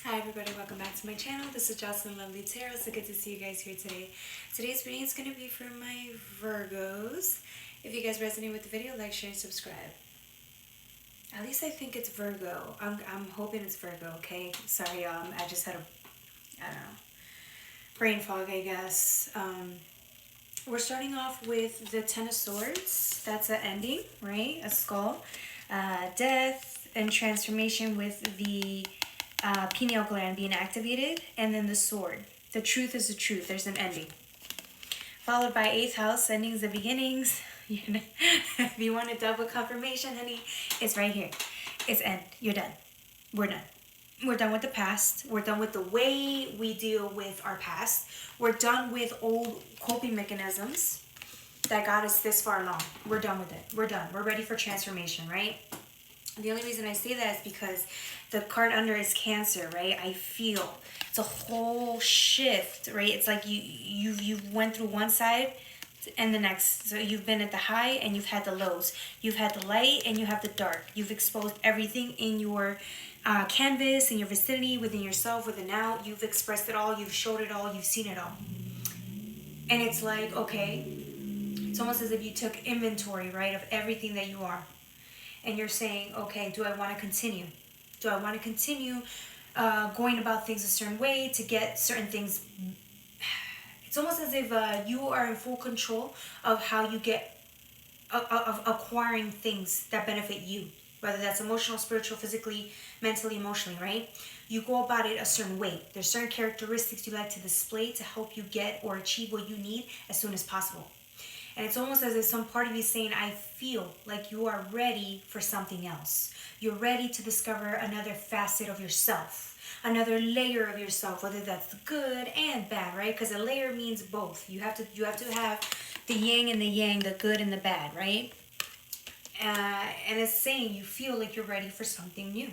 Hi everybody, welcome back to my channel. This is Jocelyn Lovely Tarot. So good to see you guys here today. Today's reading is going to be for my Virgos. If you guys resonate with the video, like, share, and subscribe. At least I think it's Virgo. I'm hoping it's Virgo, okay? Sorry, I just had I don't know, brain fog, I guess. We're starting off with the Ten of Swords. That's an ending, right? A skull. Death and transformation with the pineal gland being activated, and then the sword. The truth is the truth. There's an ending. Followed by 8th house, endings and beginnings. If you want a double confirmation, honey, it's right here. It's end. You're done. We're done. We're done with the past. We're done with the way we deal with our past. We're done with old coping mechanisms that got us this far along. We're done with it. We're done. We're ready for transformation, right? The only reason I say that is because the card under is Cancer, right? I feel it's a whole shift, right? It's like you went through one side and the next. So you've been at the high and you've had the lows. You've had the light and you have the dark. You've exposed everything in your canvas, in your vicinity, within yourself, within out. You've expressed it all. You've showed it all. You've seen it all. And it's like, okay, it's almost as if you took inventory, right, of everything that you are. And you're saying, okay, do I want to continue? Do I want to continue going about things a certain way to get certain things? It's almost as if you are in full control of how you get, of acquiring things that benefit you. Whether that's emotional, spiritual, physically, mentally, emotionally, right? You go about it a certain way. There's certain characteristics you like to display to help you get or achieve what you need as soon as possible. And it's almost as if some part of you is saying, I feel like you are ready for something else. You're ready to discover another facet of yourself, another layer of yourself, whether that's good and bad, right? Because a layer means both. You have to have the yin and the yang, the good and the bad, right? And it's saying you feel like you're ready for something new,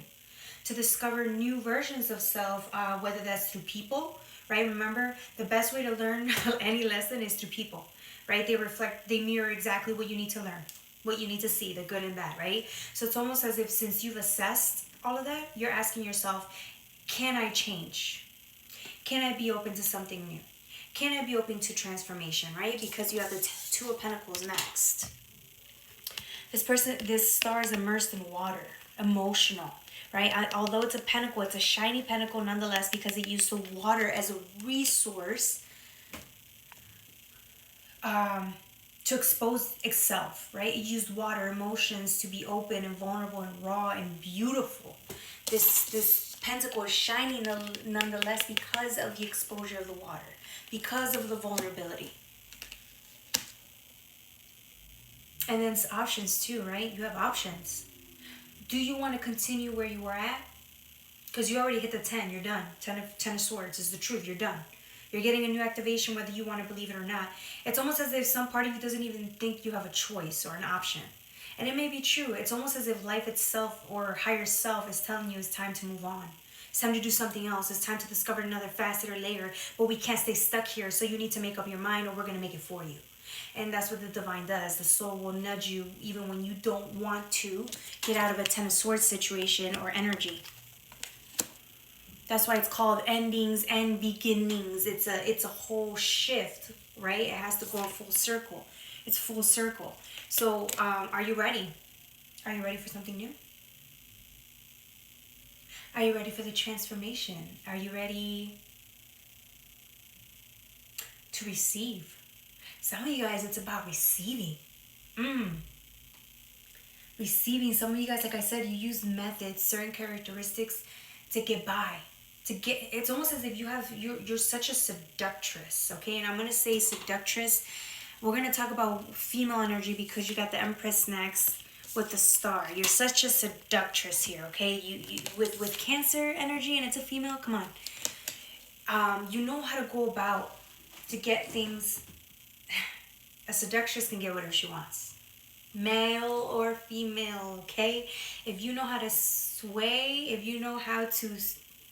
to discover new versions of self, whether that's through people, right? Remember, the best way to learn any lesson is through people. Right? They mirror exactly what you need to learn, what you need to see, the good and bad, right? So it's almost as if since you've assessed all of that, you're asking yourself, can I change? Can I be open to something new? Can I be open to transformation, right? Because you have the Two of Pentacles next. This star is immersed in water, emotional, right? Although it's a pentacle, it's a shiny pentacle nonetheless because it used the water as a resource to expose itself, right? It used water, emotions to be open and vulnerable and raw and beautiful. This pentacle is shining nonetheless because of the exposure of the water, because of the vulnerability. And then it's options too, right? You have options. Do you want to continue where you were at? Because you already hit the 10, you're done. 10 of Swords is the truth, you're done. You're getting a new activation whether you want to believe it or not. It's almost as if some part of you doesn't even think you have a choice or an option. And it may be true. It's almost as if life itself or higher self is telling you it's time to move on. It's time to do something else. It's time to discover another facet or layer. But we can't stay stuck here, so you need to make up your mind or we're going to make it for you. And that's what the divine does. The soul will nudge you even when you don't want to get out of a 10 of Swords situation or energy. That's why it's called endings and beginnings. It's a whole shift, right? It has to go full circle. It's full circle. So are you ready? Are you ready for something new? Are you ready for the transformation? Are you ready to receive? Some of you guys, it's about receiving. Receiving. Some of you guys, like I said, you use methods, certain characteristics to get by. It's almost as if you're such a seductress, okay? And I'm going to say seductress. We're going to talk about female energy because you got the Empress next with the star. You're such a seductress here, okay? You with Cancer energy and it's a female, come on. You know how to go about to get things. A seductress can get whatever she wants. Male or female, okay? If you know how to sway, if you know how to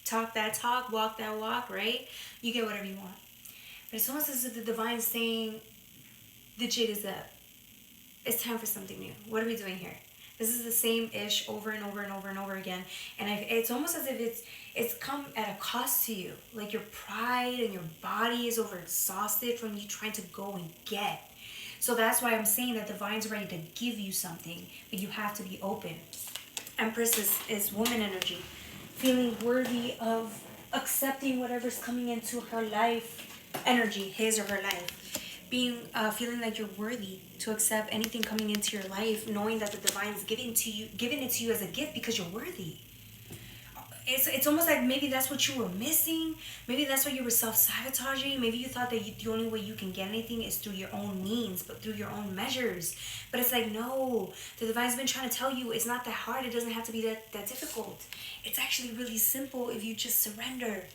talk that talk, walk that walk, right? You get whatever you want. But it's almost as if the divine is saying, the jig is up. It's time for something new. What are we doing here? This is the same ish over and over and over and over again. And it's almost as if it's come at a cost to you. Like your pride and your body is overexhausted from you trying to go and get. So that's why I'm saying that divine's ready to give you something, but you have to be open. Empress is woman energy. Feeling worthy of accepting whatever's coming into her life, energy, his or her life. Feeling like you're worthy to accept anything coming into your life, knowing that the divine is giving it to you as a gift because you're worthy. It's almost like maybe that's what you were missing. Maybe that's why you were self-sabotaging. Maybe you thought that the only way you can get anything is through your own means, but through your own measures. But it's like, no, the divine's been trying to tell you it's not that hard. It doesn't have to be that difficult. It's actually really simple if you just surrender.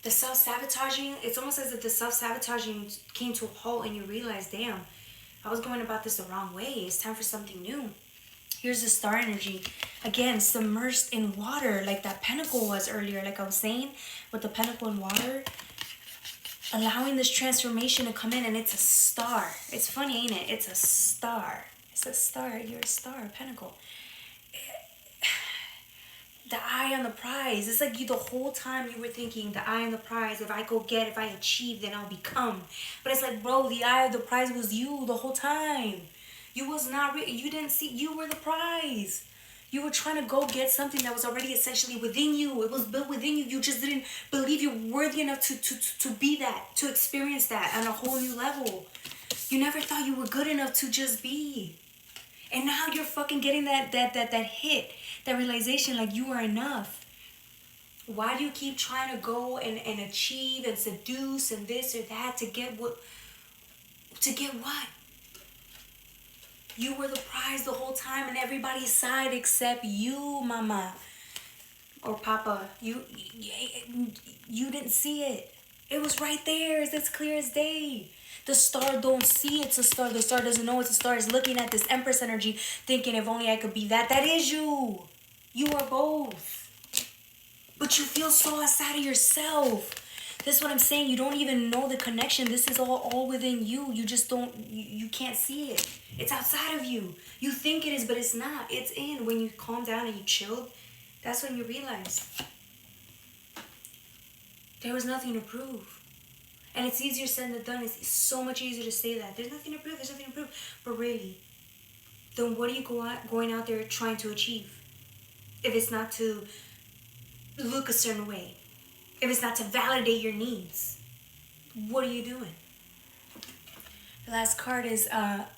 The self-sabotaging, it's almost as if the self-sabotaging came to a halt and you realize, damn, I was going about this the wrong way. It's time for something new. Here's the star energy. Again, submersed in water, like that pentacle was earlier, like I was saying, with the pentacle in water. Allowing this transformation to come in, and it's a star. It's funny, ain't it? It's a star. It's a star. You're a star, pentacle. The eye on the prize. It's like you the whole time you were thinking, the eye on the prize. If I go get, if I achieve, then I'll become. But it's like, bro, the eye of the prize was you the whole time. You was not, you didn't see, you were the prize. You were trying to go get something that was already essentially within you. It was built within you. You just didn't believe you're worthy enough to be that, to experience that on a whole new level. You never thought you were good enough to just be. And now you're fucking getting that hit, that realization like you are enough. Why do you keep trying to go and achieve and seduce and this or that to get what? To get what? You were the prize the whole time and everybody's side except you, mama or papa. You didn't see it. It was right there. It's as clear as day. The star don't see it's a star. The star doesn't know it's a star. It's looking at this Empress energy thinking if only I could be that. That is you. You are both. But you feel so outside of yourself. This is what I'm saying. You don't even know the connection. This is all within you. You just don't, you can't see it. It's outside of you. You think it is, but it's not. It's in. When you calm down and you chill, that's when you realize there was nothing to prove. And it's easier said than done. It's so much easier to say that. There's nothing to prove. There's nothing to prove. But really, then what are you going out there trying to achieve? If it's not to look a certain way. If it's not to validate your needs, what are you doing? The last card is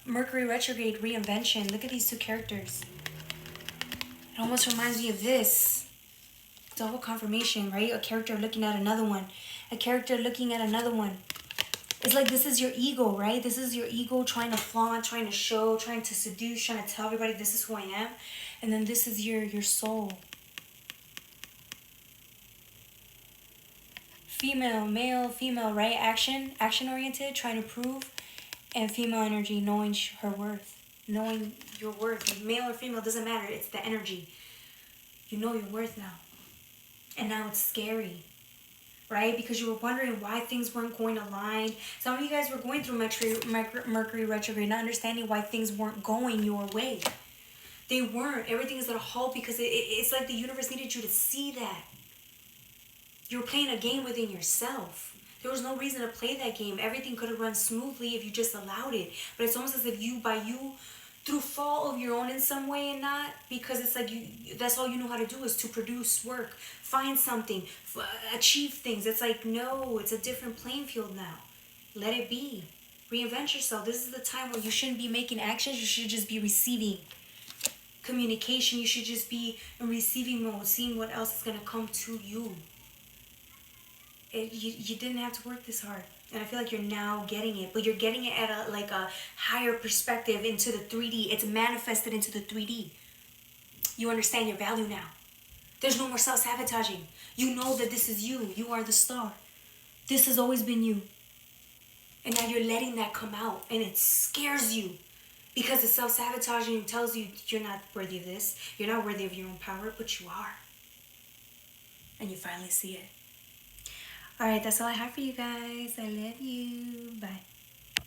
Mercury retrograde reinvention. Look at these two characters. It almost reminds me of this. Double confirmation, right? A character looking at another one. A character looking at another one. It's like this is your ego, right? This is your ego trying to flaunt, trying to show, trying to seduce, trying to tell everybody this is who I am. And then this is your soul. Female, male, female, right? Action oriented, trying to prove. And female energy, knowing her worth. Knowing your worth. Male or female, doesn't matter. It's the energy. You know your worth now. And now it's scary. Right? Because you were wondering why things weren't going aligned. Some of you guys were going through Mercury retrograde, not understanding why things weren't going your way. They weren't. Everything is at a halt because it's like the universe needed you to see that. You were playing a game within yourself. There was no reason to play that game. Everything could have run smoothly if you just allowed it. But it's almost as if through fault of your own in some way and not, because it's like that's all you know how to do is to produce work, find something, achieve things. It's like, no, it's a different playing field now. Let it be. Reinvent yourself. This is the time where you shouldn't be making actions. You should just be receiving. Communication, you should just be in receiving mode, seeing what else is going to come to you. You didn't have to work this hard. And I feel like you're now getting it. But you're getting it at a higher perspective into the 3D. It's manifested into the 3D. You understand your value now. There's no more self-sabotaging. You know that this is you. You are the star. This has always been you. And now you're letting that come out. And it scares you. Because the self-sabotaging tells you you're not worthy of this. You're not worthy of your own power. But you are. And you finally see it. Alright, that's all I have for you guys. I love you. Bye.